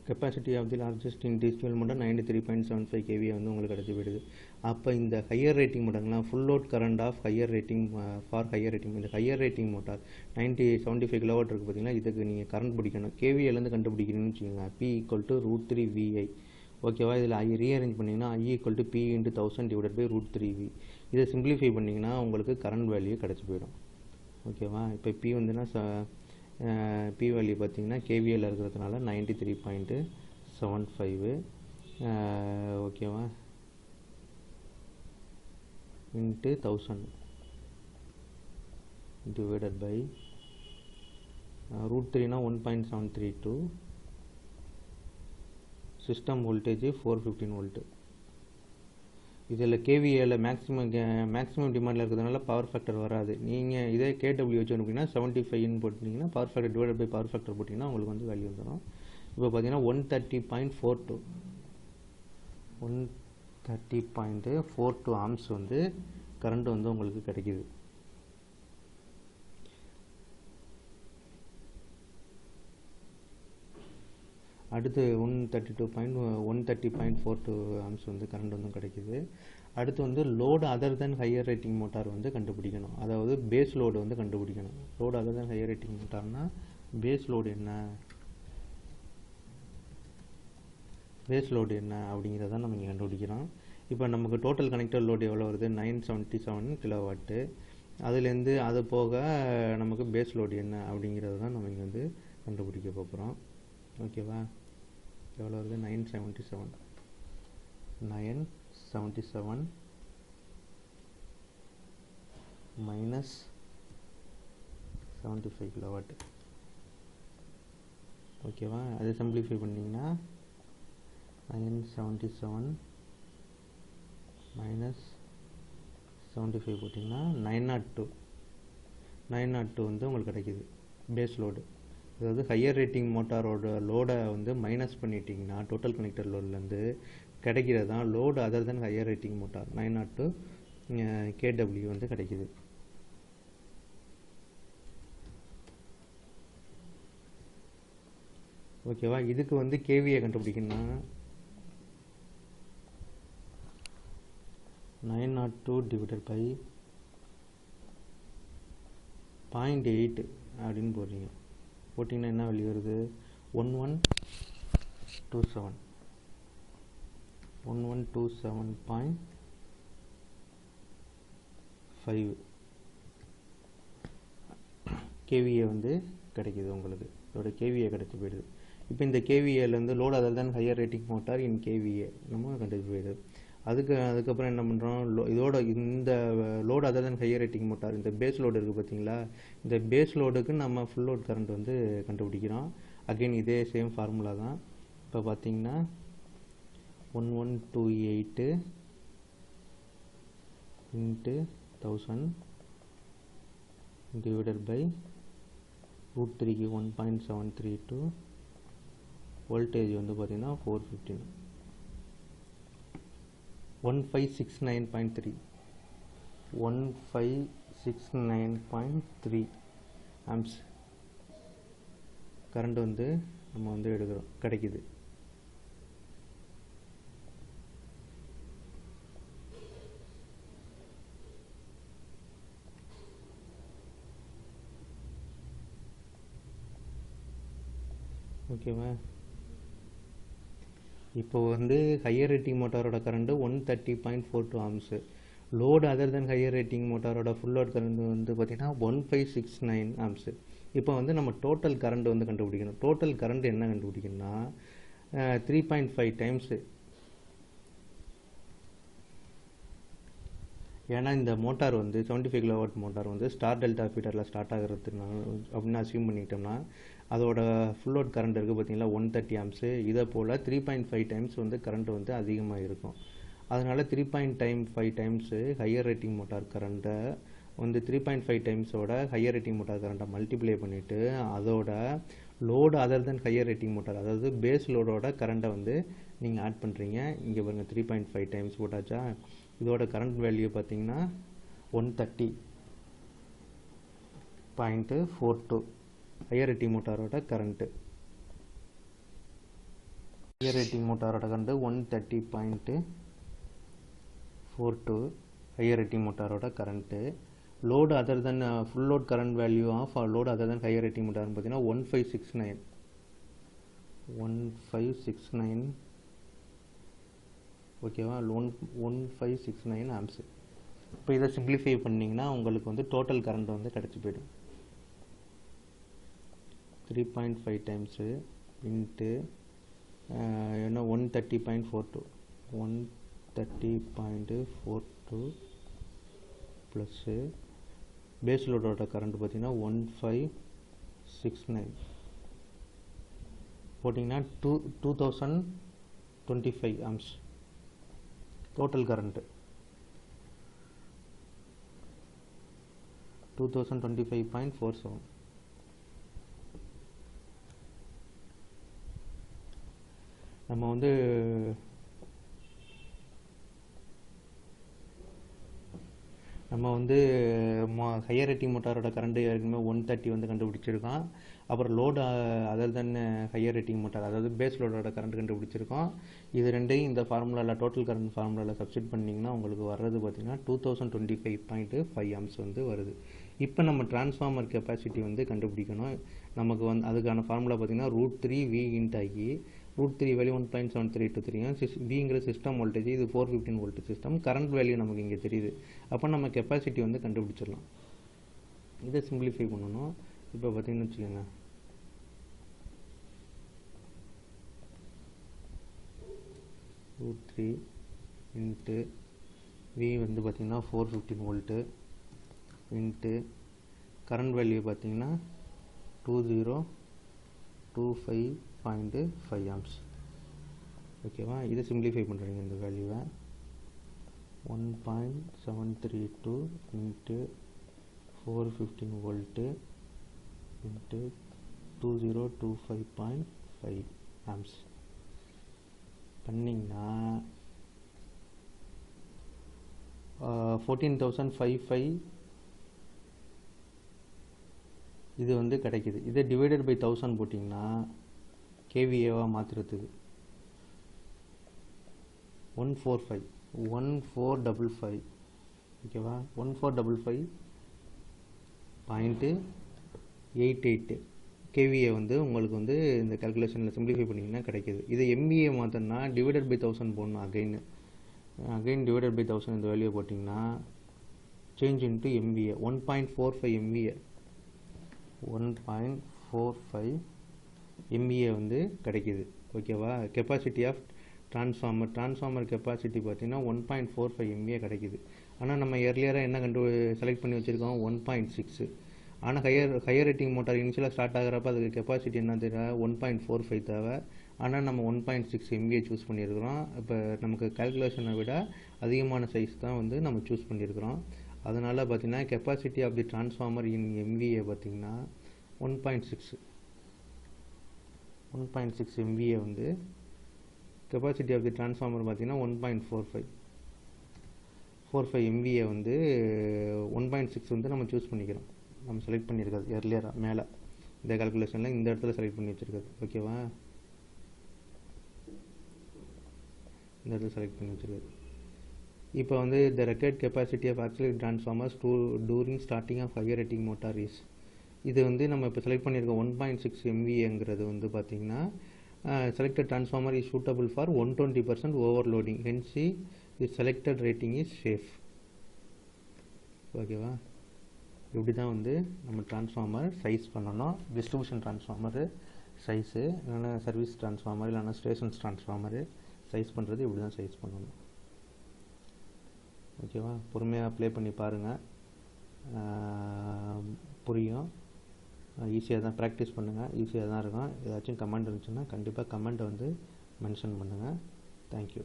Capacity of the largest individual motor 93.75 kVA வந்து உங்களுக்கு கிடச்சி போயிடுது. அப்போ இந்த ஹையர் ரேட்டிங் மோட்டார்லாம் full load current of higher rating for higher rating, இந்த ஹையர் ரேட்டிங் மோட்டார் 75 kW இருக்குது பார்த்தீங்கன்னா, இதுக்கு நீங்கள் கரண்ட் பிடிக்கணும். கேவிஏலேருந்து கண்டுபிடிக்கணும்னு வச்சுக்கோங்க. P = √3VI. ஓகேவா? இதில் ரீஅரேஞ்ச் பண்ணிங்கன்னா I = P × 1000 / √3V. இதை சிம்பிளிஃபை பண்ணிங்கன்னா உங்களுக்கு கரண்ட் வேல்யூ கிடச்சி போயிடும். ஓகேவா? இப்போ P வந்துன்னா P வேல்யூ பார்த்தீங்கன்னா கேவிஏல இருக்கிறதுனால 93.75. ஓகேவா? × 1000 டிவைடட் பை √3னா 1.732. System voltage 415 volt. இதில் கேவிஏல மேக்ஸிமம் டிமாண்டில் இருக்கிறதுனால பவர் ஃபேக்டர் வராது. நீங்கள் இதே கேடபிள்யூ வச்சு அப்படின்னா 75ன்னு போட்டிங்கன்னா power factor divide by power factor போட்டிங்கன்னா உங்களுக்கு வந்து வேல்யூ வந்துடும். இப்போ பார்த்தீங்கன்னா 130.42 ஆம்ஸ் வந்து கரண்ட் வந்து உங்களுக்கு கிடைக்கிது. அடுத்து 130.42 ஆம்ஸ் வந்து கரண்ட் வந்து கிடைக்கிது. அடுத்து வந்து load other than higher rating motor வந்து கண்டுபிடிக்கணும். அதாவது பேஸ் லோடு வந்து கண்டுபிடிக்கணும். Load other than higher rating மோட்டார்னா பேஸ் லோடு என்ன அப்படிங்கிறத நம்ம இங்கே கண்டுபிடிக்கிறோம். இப்போ நமக்கு டோட்டல் கனெக்டட் லோடு எவ்வளோ வருது? 977 kW. அதுலேருந்து அது போக நமக்கு பேஸ் லோடு என்ன அப்படிங்கிறது தான் நம்ம இங்கே வந்து கண்டுபிடிக்க போகிறோம். ஓகேவா? எவ்வளோ வருது? 977 minus 75 kW. ஓகேவா? அதை சிம்பிளிஃபை பண்ணிங்கன்னா 977 minus 75 போட்டிங்கன்னா 902 வந்து உங்களுக்கு கிடைக்கிது பேஸ் லோடு. அதாவது ஹையர் ரேட்டிங் மோட்டாரோட லோடை வந்து மைனஸ் பண்ணிட்டீங்கன்னா டோட்டல் கனெக்டட் லோட்லேருந்து கிடைக்கிறது தான் load other than higher rating motor 902 kW வந்து கிடைக்கிது. ஓகேவா? இதுக்கு வந்து கேவிஏ கண்டுபிடிக்கணும்னா 902 டிவைடட் பை 0.8 அப்படின்னு போடுறீங்க. போட்டிங்கன்னா என்ன வேல்யூ வருது? 1127.5 கேவிஏ வந்து கிடைக்கிது உங்களுக்கு. இதோட கேவிஏ கிடச்சி போயிடுது. இப்போ இந்த கேவிஏலேருந்து load other than higher rating motor in kVA நம்ம கிடச்சி போயிடுது. அதுக்கப்புறம் என்ன பண்ணுறோம்? இந்த load other than higher rating motor இந்த பேஸ் லோடு இருக்குது பார்த்தீங்களா? இந்த பேஸ் லோடுக்கு நம்ம ஃபுல் லோட் கரண்ட் வந்து கண்டுபிடிக்கிறோம். அகெயின் இதே சேம் ஃபார்முலா தான். இப்போ பார்த்தீங்கன்னா 1128 × 1000 டிவைடட் பை √3க்கு 1.732. வோல்டேஜ் வந்து பார்த்தீங்கன்னா 415 1569.3 1569.3 ஆம்ஸ் கரண்ட் வந்து நம்ம வந்து எடுக்கிறோம் கிடைக்குது. ஓகேவா? இப்போ வந்து ஹையர் ரேட்டிங் மோட்டாரோட current 130.42 amps. Load other than higher rating மோட்டாரோட ஃபுல் லோட் கரண்ட் வந்து பார்த்தீங்கன்னா 1569 ஆம்ஸு. இப்போ வந்து நம்ம டோட்டல் கரண்ட் வந்து கண்டுபிடிக்கணும். டோட்டல் கரண்ட் என்ன கண்டுபிடிக்கணும்னா 3.5 டைம்ஸு. ஏன்னா இந்த மோட்டார் வந்து 75 kW மோட்டார் வந்து ஸ்டார் டெல்டா ஃபீடரில் ஸ்டார்ட் ஆகிறதுனால அப்படின்னு அசியூம் பண்ணிக்கிட்டோம்னா அதோட ஃபுல் லோட் கரண்ட் இருக்குது பார்த்தீங்களா 130 ஆம்ஸு. இதை போல் 3.5 டைம்ஸ் வந்து கரண்ட் வந்து அதிகமாக இருக்கும். அதனால் 3.5 டைம்ஸு ஹையர் ரேட்டிங் மோட்டார் கரண்ட்டை வந்து 3.5 டைம்ஸோட ஹையர் ரேட்டிங் மோட்டார் கரண்ட்டை மல்டிப்ளை பண்ணிவிட்டு அதோட load other than higher rating motor அதாவது பேஸ் லோடோட கரண்ட்டை வந்து நீங்கள் ஆட் பண்ணுறீங்க. இங்கே பாருங்கள் 3.5 டைம்ஸ் போட்டாச்சா? இதோட கரண்ட் வேல்யூ பார்த்தீங்கன்னா 130.42 ஹையர் ரேட்டிங் மோட்டாரோட கரண்ட்டு. ஹையர் ரேட்டிங் மோட்டாரோட கரண்ட் 130.42 ஹையர் ரேட்டிங் மோட்டாரோட current. Load other than full load current value of load other than higher rating மோட்டார்னு பார்த்தீங்கன்னா 1569 ஓகேவா, 1569 ஆம்ஸ். இப்போ இதை சிம்பிளிஃபை பண்ணிங்கன்னா உங்களுக்கு வந்து டோட்டல் கரண்ட் வந்து கிடச்சி போயிடும். 3.5 டைம்ஸு இன்ட்டு என்ன 130.42 ப்ளஸ்ஸு பேஸ் லோடோட கரண்ட் பார்த்தீங்கன்னா 1569 போட்டிங்கன்னா 2025 ஆம்ஸ் டோட்டல் கரண்ட்டு. 2025.47. நம்ம வந்து ஹையர் ரேட்டிங் மோட்டாரோட கரண்ட் ஏற்கனவே 130 வந்து கண்டுபிடிச்சிருக்கோம். அப்புறம் load other than higher rating motor, அதாவது பேஸ் லோடோட கரண்ட் கண்டுபிடிச்சிருக்கோம். இது ரெண்டையும் இந்த ஃபார்முலாவில் டோட்டல் கரண்ட் ஃபார்முலாவில் சப்ஸ்டிட் பண்ணிங்கன்னா உங்களுக்கு வர்றது பார்த்தீங்கன்னா 2025.5 ஆம்ஸ் வந்து வருது. இப்போ நம்ம டிரான்ஸ்ஃபார்மர் கெப்பாசிட்டி வந்து கண்டுபிடிக்கணும். நமக்கு வந்து அதுக்கான ஃபார்முலா பார்த்தீங்கன்னா √3V இன்ட் ஆகி √3 வேல்யூ 1.7323 விங்கிற சிஸ்டம் வோல்டேஜ், இது 415 வோல்ட் சிஸ்டம். கரண்ட் வேல்யூ நமக்கு இங்கே தெரியுது. அப்போ நம்ம கெப்பாசிட்டி வந்து கண்டுபிடிச்சிடலாம். இதை சிம்பிளிஃபை பண்ணணும். இப்போ பார்த்தீங்கன்னு வச்சுக்கோங்க, √3 இன்ட்டு வி வந்து பார்த்தீங்கன்னா 415 வோல்ட்டு இன்ட்டு கரண்ட் வேல்யூ பார்த்தீங்கன்னா 2025.5 ஆம்ஸ். ஓகேவா, இதை சிம்பிளிஃபை பண்ணுறீங்க இந்த வேல்யூவை 1.732 இன்ட்டு 415 வோல்ட்டு இன்ட்டு 2025.5 ஆம்ஸ் பண்ணிங்கன்னா 14,055 இது வந்து கிடைக்குது. இதை டிவைடட் பை 1000 போட்டிங்கன்னா கேவிஏவாக மாற்றுறதுக்கு 1455 ஓகேவா, 1455.88 கேவிஏ வந்து உங்களுக்கு வந்து இந்த கால்குலேஷனில் சிம்பிளிஃபை பண்ணிங்கன்னா கிடைக்கிது. இதை எம்விஏ மாற்றணும்னா டிவைடட் பை 1000 போடணும். அகைன் டிவைடட் பை 1000 இந்த வேல்யூ போட்டிங்கன்னா change into MVA 1.45 MVA 1.45 MVA வந்து கிடைக்கிது. ஓகேவா, கெப்பாசிட்டி ஆஃப் டிரான்ஸ்ஃபார்மர் கெப்பாசிட்டி பார்த்தீங்கன்னா 1.45 எம்விஏ கிடைக்கிது. ஆனால் நம்ம எர்லியராக என்ன செலக்ட் பண்ணி வச்சுருக்கோம் 1.6. ஆனால் ஹையர் ரேட்டிங் மோட்டார் இனிஷியலாக ஸ்டார்ட் ஆகிறப்ப அதுக்கு கெப்பாசிட்டி என்ன தேவை 1.45 தேவை. ஆனால் நம்ம 1.6 எம்விஏ சூஸ் பண்ணியிருக்கிறோம். இப்போ நமக்கு கால்குலேஷனை விட அதிகமான சைஸ் தான் வந்து நம்ம சூஸ் பண்ணியிருக்கிறோம். அதனால் பார்த்திங்கன்னா capacity of the transformer in MVA பார்த்திங்கன்னா 1.6 எம்விஏ வந்து கெப்பாசிட்டி ஆஃப் தி டிரான்ஸ்ஃபார்மர் பார்த்திங்கன்னா 1.45 எம்விஏ வந்து 1.6 வந்து நம்ம சூஸ் பண்ணிக்கிறோம். நம்ம செலக்ட் பண்ணியிருக்காது எர்லியராக மேலே இந்த கால்குலேஷனில் இந்த இடத்துல செலக்ட் பண்ணி வச்சுருக்காது. ஓகேவா, இந்த இடத்துல செலக்ட் பண்ணி வச்சுருக்காது. இப்போ வந்து the required capacity of auxiliary transformers during starting of higher rating motor is, இது வந்து நம்ம இப்போ செலக்ட் பண்ணியிருக்க 1.6 MVAங்கிறது வந்து பார்த்திங்கன்னா selected transformer is suitable for 120% overloading, hence the selected rating is safe. ஓகேவா, இப்படி தான் வந்து நம்ம டிரான்ஸ்ஃபார்மர் சைஸ் பண்ணணும். டிஸ்ட்ரிபியூஷன் டிரான்ஸ்ஃபார்மரு சைஸு, இல்லைன்னா சர்வீஸ் டிரான்ஸ்ஃபார்மர், இல்லைன்னா ஸ்டேஷன்ஸ் டிரான்ஸ்ஃபார்மரு சைஸ் பண்ணுறது இப்படி தான் சைஸ் பண்ணணும். ஓகேவா, பொறுமையாக ப்ளே பண்ணி பாருங்கள், புரியும். ஈஸியாக தான் ப்ராக்டிஸ் பண்ணுங்கள், ஈஸியாக தான் இருக்கும். ஏதாச்சும் கமெண்ட் இருந்துச்சுன்னா கண்டிப்பாக கமெண்ட்டை வந்து மென்ஷன் பண்ணுங்கள். தேங்க்யூ.